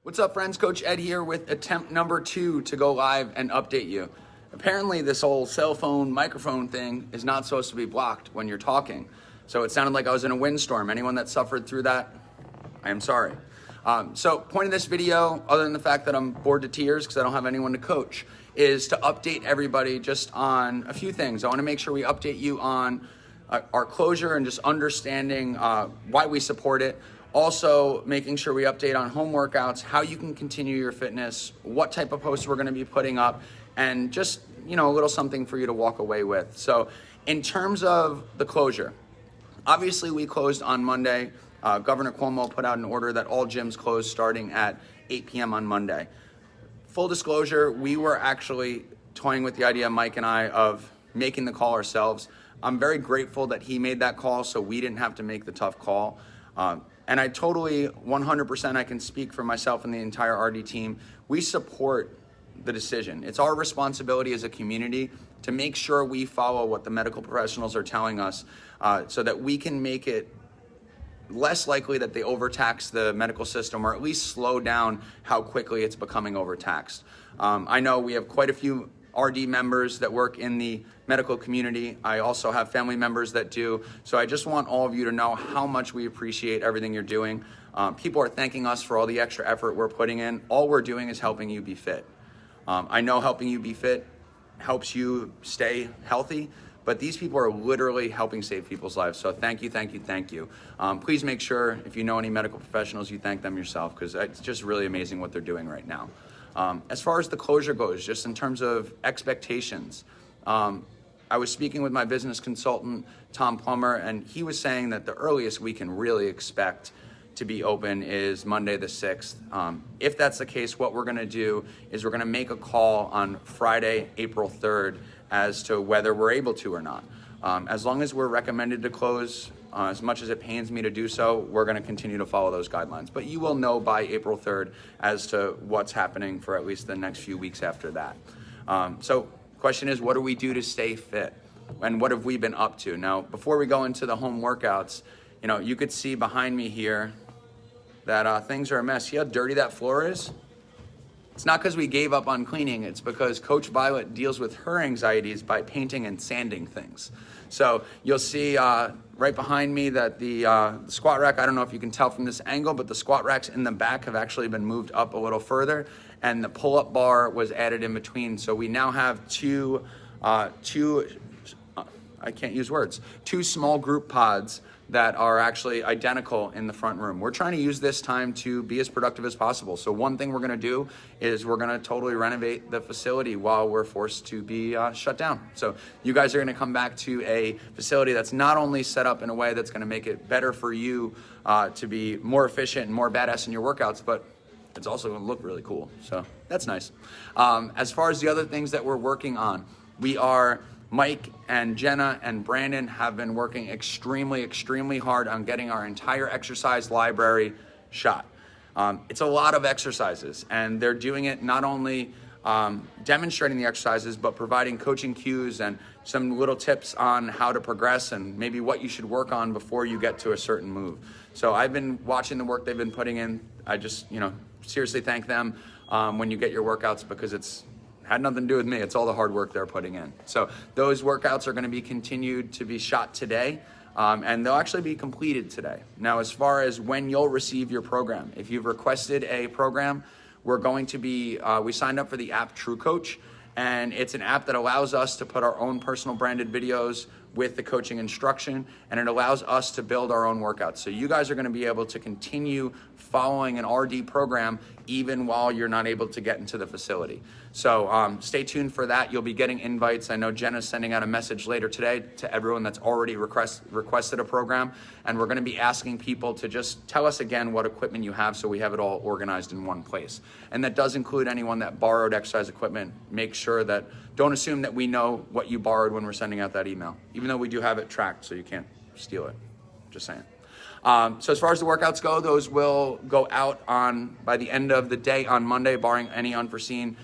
What's up, friends? Coach Ed here with attempt number 2 to go live and update you. Apparently, this whole cell phone microphone thing is not supposed to be blocked when you're talking. So it sounded like I was in a windstorm. Anyone that suffered through that, I am sorry. So point of this video, other than the fact that I'm bored to tears because I don't have anyone to coach, is to update everybody just on a few things. I want to make sure we update you on our closure and just understanding why we support it. Also, making sure we update on home workouts, how you can continue your fitness, what type of posts we're going to be putting up, and just, a little something for you to walk away with. So in terms of the closure, obviously we closed on Monday. Governor Cuomo put out an order that all gyms close starting at 8 p.m. on Monday. Full disclosure, we were actually toying with the idea, Mike and I, of making the call ourselves. I'm very grateful that he made that call so we didn't have to make the tough call. And I totally, 100%, I can speak for myself and the entire RD team. We support the decision. It's our responsibility as a community to make sure we follow what the medical professionals are telling us so that we can make it less likely that they overtax the medical system, or at least slow down how quickly it's becoming overtaxed. I know we have quite a few RD members that work in the medical community. I also have family members that do. So I just want all of you to know how much we appreciate everything you're doing. People are thanking us for all the extra effort we're putting in. All we're doing is helping you be fit. I know helping you be fit helps you stay healthy, but these people are literally helping save people's lives. So thank you, thank you, thank you. Please make sure, if you know any medical professionals, you thank them yourself, because it's just really amazing what they're doing right now. As far as the closure goes, just in terms of expectations, I was speaking with my business consultant, Tom Plummer, and he was saying that the earliest we can really expect to be open is Monday the 6th. If that's the case, what we're gonna do is we're gonna make a call on Friday, April 3rd, as to whether we're able to or not. As long as we're recommended to close, as much as it pains me to do so, we're gonna continue to follow those guidelines. But you will know by April 3rd as to what's happening for at least the next few weeks after that. So question is, what do we do to stay fit? And what have we been up to? Now, before we go into the home workouts, you could see behind me here that things are a mess. See how dirty that floor is? It's not because we gave up on cleaning. It's because Coach Violet deals with her anxieties by painting and sanding things. So you'll see right behind me that the squat rack, I don't know if you can tell from this angle, but the squat racks in the back have actually been moved up a little further, and the pull-up bar was added in between. So we now have two small group pods that are actually identical in the front room. We're trying to use this time to be as productive as possible. So one thing we're gonna do is we're gonna totally renovate the facility while we're forced to be shut down. So you guys are gonna come back to a facility that's not only set up in a way that's gonna make it better for you to be more efficient and more badass in your workouts, but it's also gonna look really cool. So that's nice. As far as the other things that we're working on, Mike and Jenna and Brandon have been working extremely hard on getting our entire exercise library shot. It's a lot of exercises, and they're doing it not only demonstrating the exercises, but providing coaching cues and some little tips on how to progress and maybe what you should work on before you get to a certain move. So I've been watching the work they've been putting in. I just, seriously thank them when you get your workouts, because it's had nothing to do with me. It's all the hard work they're putting in. So those workouts are going to be continued to be shot today, and they'll actually be completed today. Now, as far as when you'll receive your program, if you've requested a program, we're going to be, we signed up for the app True Coach, and it's an app that allows us to put our own personal branded videos with the coaching instruction, and it allows us to build our own workouts. So you guys are gonna be able to continue following an RD program even while you're not able to get into the facility. So stay tuned for that. You'll be getting invites. I know Jenna's sending out a message later today to everyone that's already requested a program, and we're gonna be asking people to just tell us again what equipment you have so we have it all organized in one place. And that does include anyone that borrowed exercise equipment. Make sure that, don't assume that we know what you borrowed when we're sending out that email, even though we do have it tracked so you can't steal it, just saying. So as far as the workouts go, those will go out by the end of the day on Monday, barring any unforeseen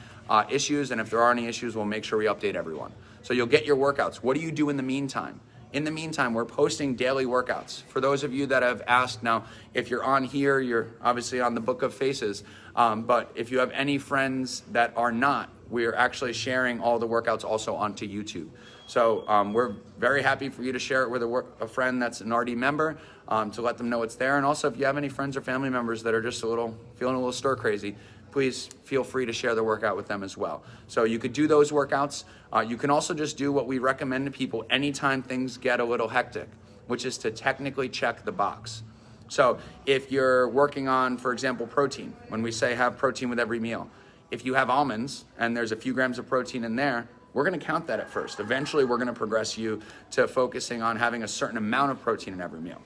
issues. And if there are any issues, we'll make sure we update everyone. So you'll get your workouts. What do you do in the meantime? In the meantime, we're posting daily workouts. For those of you that have asked, now, if you're on here, you're obviously on the Book of Faces, but if you have any friends that are not, we're actually sharing all the workouts also onto YouTube. So we're very happy for you to share it with a friend that's an RD member, to let them know it's there. And also, if you have any friends or family members that are just feeling a little stir crazy, please feel free to share the workout with them as well. So you could do those workouts. You can also just do what we recommend to people anytime things get a little hectic, which is to technically check the box. So if you're working on, for example, protein, when we say have protein with every meal, if you have almonds and there's a few grams of protein in there, we're going to count that at first. Eventually, we're going to progress you to focusing on having a certain amount of protein in every meal.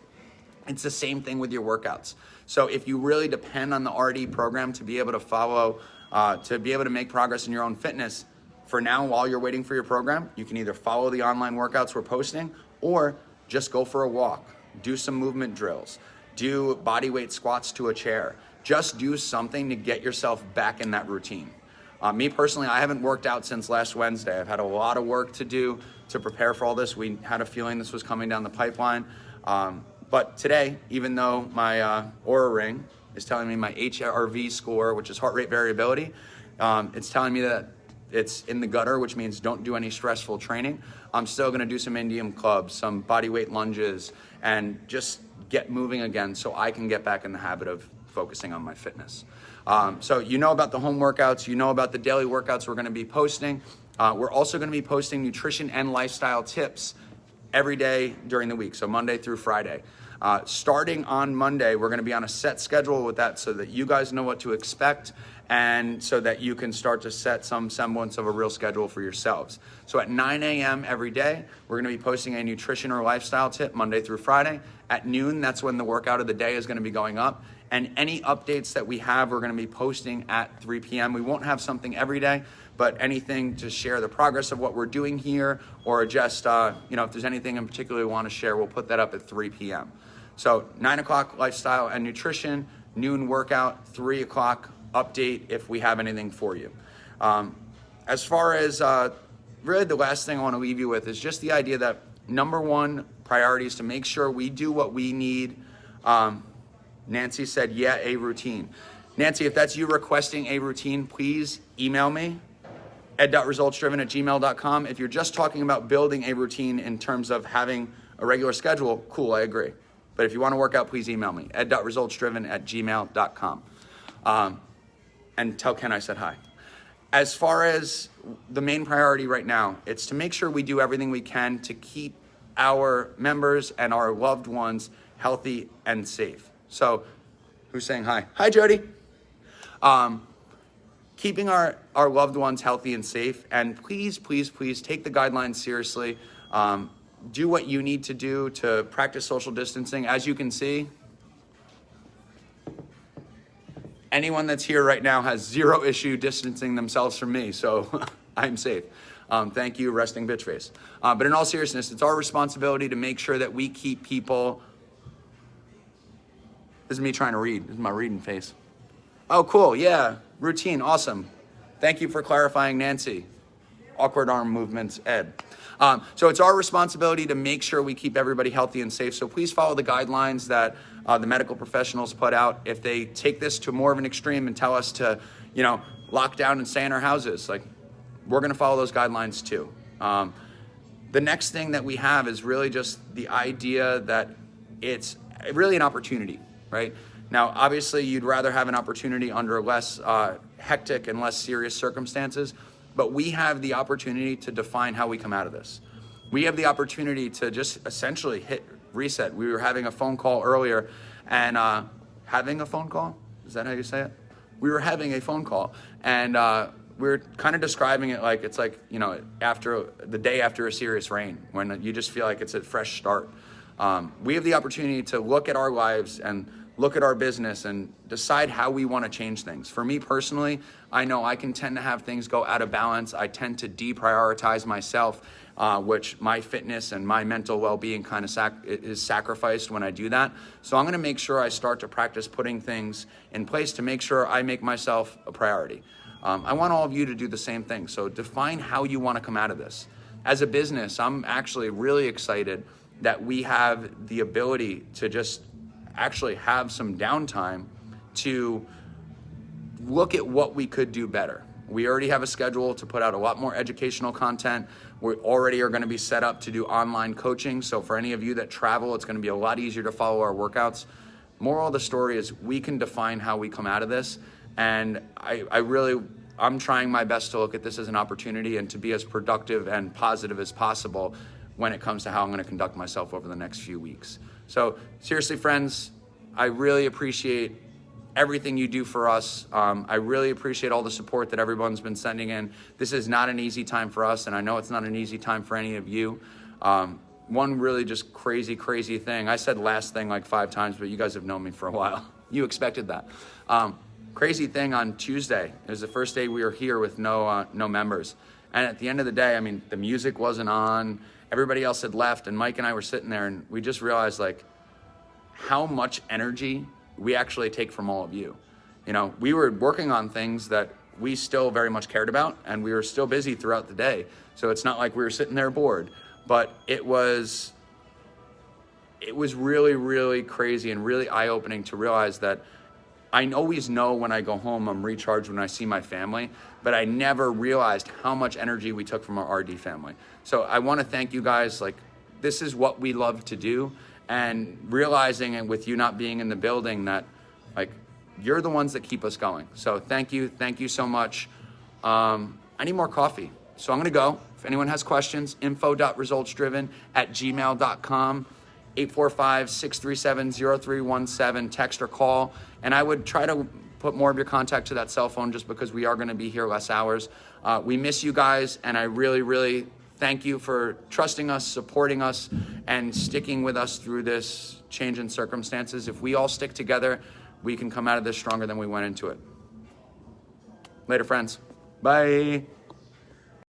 It's the same thing with your workouts. So if you really depend on the RD program to be able to follow, to be able to make progress in your own fitness, for now, while you're waiting for your program, you can either follow the online workouts we're posting or just go for a walk, do some movement drills, do body weight squats to a chair. Just do something to get yourself back in that routine. Me personally, I haven't worked out since last Wednesday. I've had a lot of work to do to prepare for all this. We had a feeling this was coming down the pipeline. But today, even though my Oura ring is telling me my HRV score, which is heart rate variability, it's telling me that it's in the gutter, which means don't do any stressful training. I'm still gonna do some Indian clubs, some body weight lunges, and just get moving again so I can get back in the habit of focusing on my fitness. So you know about the home workouts, you know about the daily workouts we're gonna be posting. We're also gonna be posting nutrition and lifestyle tips every day during the week, so Monday through Friday. Starting on Monday, we're gonna be on a set schedule with that so that you guys know what to expect and so that you can start to set some semblance of a real schedule for yourselves. So at 9 a.m. every day, we're gonna be posting a nutrition or lifestyle tip Monday through Friday. At noon, that's when the workout of the day is gonna be going up. And any updates that we have, we're gonna be posting at 3 p.m. We won't have something every day, but anything to share the progress of what we're doing here, or just, if there's anything in particular we wanna share, we'll put that up at 3 p.m. So 9 o'clock lifestyle and nutrition, noon workout, 3 o'clock update if we have anything for you. As far as really the last thing I wanna leave you with is just the idea that number one priority is to make sure we do what we need. Nancy said, yeah, a routine. Nancy, if that's you requesting a routine, please email me, ed.resultsdriven@gmail.com. If you're just talking about building a routine in terms of having a regular schedule, cool, I agree. But if you want to work out, please email me, ed.resultsdriven@gmail.com. And tell Ken I said hi. As far as the main priority right now, it's to make sure we do everything we can to keep our members and our loved ones healthy and safe. So, who's saying hi? Hi, Jody. Keeping our loved ones healthy and safe, and please, please, please take the guidelines seriously. Do what you need to do to practice social distancing. As you can see, anyone that's here right now has zero issue distancing themselves from me, so I'm safe. Thank you, resting bitch face. But in all seriousness, it's our responsibility to make sure that we keep people. This is me trying to read. This is my reading face. Oh, cool. Yeah. Routine. Awesome. Thank you for clarifying, Nancy. Awkward arm movements, Ed. So it's our responsibility to make sure we keep everybody healthy and safe. So please follow the guidelines that the medical professionals put out. If they take this to more of an extreme and tell us to, lock down and stay in our houses, we're going to follow those guidelines too. The next thing that we have is really just the idea that it's really an opportunity. Right? Now, obviously, you'd rather have an opportunity under less hectic and less serious circumstances, but we have the opportunity to define how we come out of this. We have the opportunity to just essentially hit reset. We were having a phone call earlier, and having a phone call? Is that how you say it? We were having a phone call, and we were kind of describing it like it's like, after the day after a serious rain, when you just feel like it's a fresh start. We have the opportunity to look at our lives and look at our business and decide how we want to change things. For me personally, I know I can tend to have things go out of balance. I tend to deprioritize myself, which my fitness and my mental well-being kind of is sacrificed when I do that. So I'm going to make sure I start to practice putting things in place to make sure I make myself a priority. I want all of you to do the same thing. So define how you want to come out of this. as a business, I'm actually really excited that we have the ability to just actually have some downtime to look at what we could do better. We already have a schedule to put out a lot more educational content. We already are going to be set up to do online coaching. So for any of you that travel, it's going to be a lot easier to follow our workouts. Moral of the story is we can define how we come out of this. And I'm trying my best to look at this as an opportunity and to be as productive and positive as possible when it comes to how I'm going to conduct myself over the next few weeks. So seriously, friends, I really appreciate everything you do for us. I really appreciate all the support that everyone's been sending in. This is not an easy time for us, and I know it's not an easy time for any of you. One really just crazy thing. I said last thing like 5 times, but you guys have known me for a while. You expected that. Crazy thing on Tuesday. It was the first day we were here with no members. And at the end of the day, I mean, the music wasn't on. Everybody else had left, and Mike and I were sitting there, and we just realized like how much energy we actually take from all of you. You know, we were working on things that we still very much cared about, and we were still busy throughout the day. So it's not like we were sitting there bored, but it was really crazy and really eye-opening to realize that I always know when I go home, I'm recharged when I see my family, but I never realized how much energy we took from our RD family. So I want to thank you guys. Like, this is what we love to do, and realizing it with you not being in the building that like you're the ones that keep us going. So thank you so much. I need more coffee. So I'm going to go. If anyone has questions, info.resultsdriven@gmail.com, 845-637-0317, text or call. And I would try to put more of your contact to that cell phone just because we are going to be here less hours. We miss you guys, and I really thank you for trusting us, supporting us, and sticking with us through this change in circumstances. If we all stick together, we can come out of this stronger than we went into it. Later, friends. Bye.